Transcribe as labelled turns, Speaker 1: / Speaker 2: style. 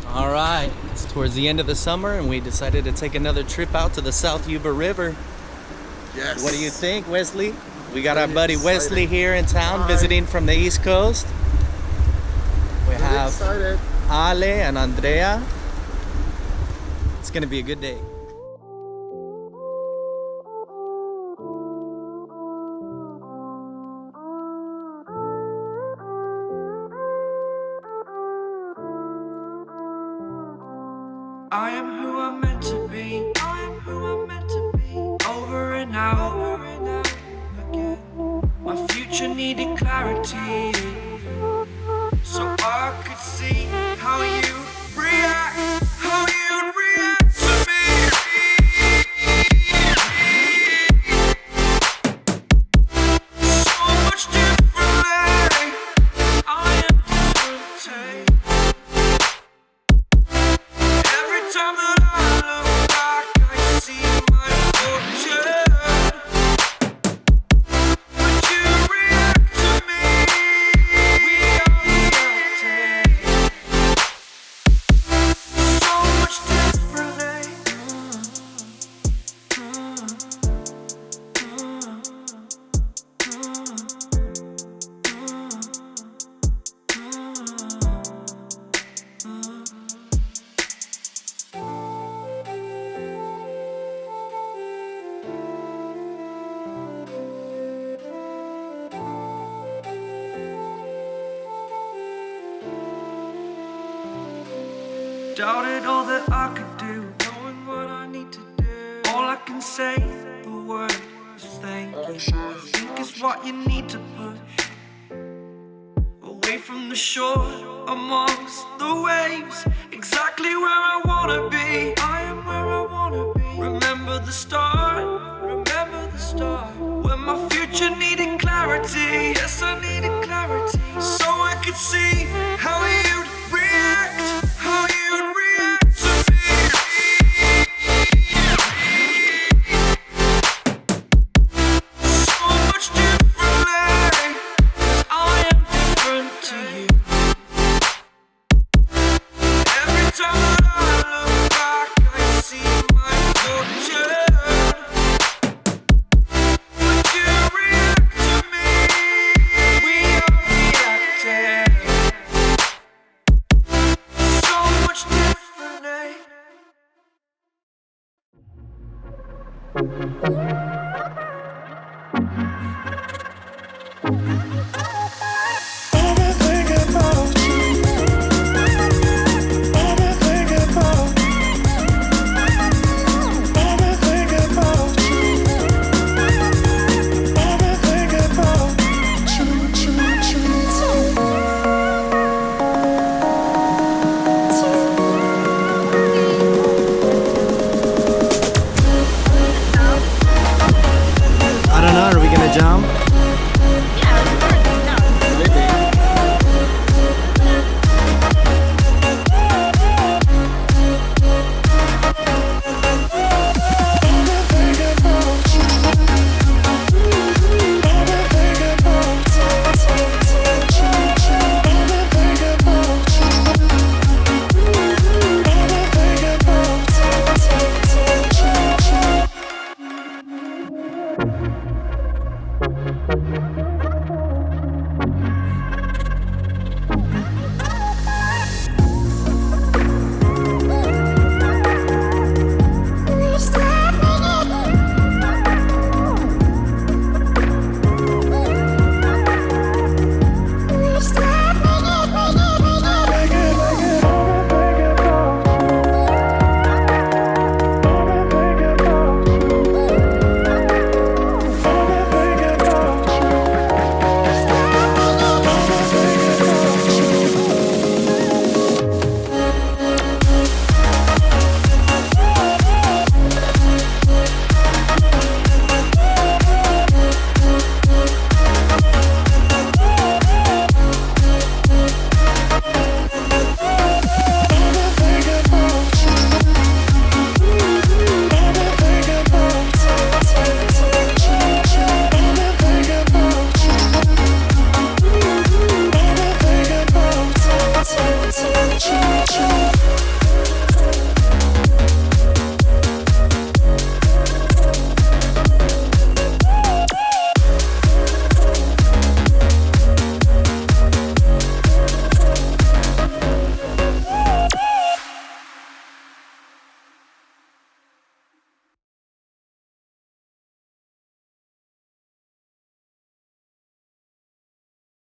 Speaker 1: All right, it's towards the end of the summer and we decided to take another trip out to the South Yuba River.
Speaker 2: Yes.
Speaker 1: What do you think, Wesley? We got
Speaker 2: Very
Speaker 1: our buddy
Speaker 2: exciting.
Speaker 1: Wesley here in town.
Speaker 2: Hi.
Speaker 1: Visiting from the East Coast. We
Speaker 2: Very
Speaker 1: have
Speaker 2: excited.
Speaker 1: Ale and Andrea. It's gonna be a good day.
Speaker 3: I am who I'm meant to be. I am who I'm meant to be. Over and out again. My future needed clarity, so I could see how you react, how you'd react to me. So much differently. I am different. Every time that I look back, I see my fortune. Would you react to me? We are reacting so much differently. Doubted all that I could do, knowing what I need to do. All I can say, the word is thank you. I think is what you need to push away from the shore, amongst the waves. Exactly where I wanna be. I am where I wanna be. Remember the start, when my future needed clarity. Yes, I needed clarity, so I could see how you'd react, how you'd react to me. So much differently, 'cause I am different to you. Every time that I look back, I see my fortune. Would you react to me? We are reacting so much differently.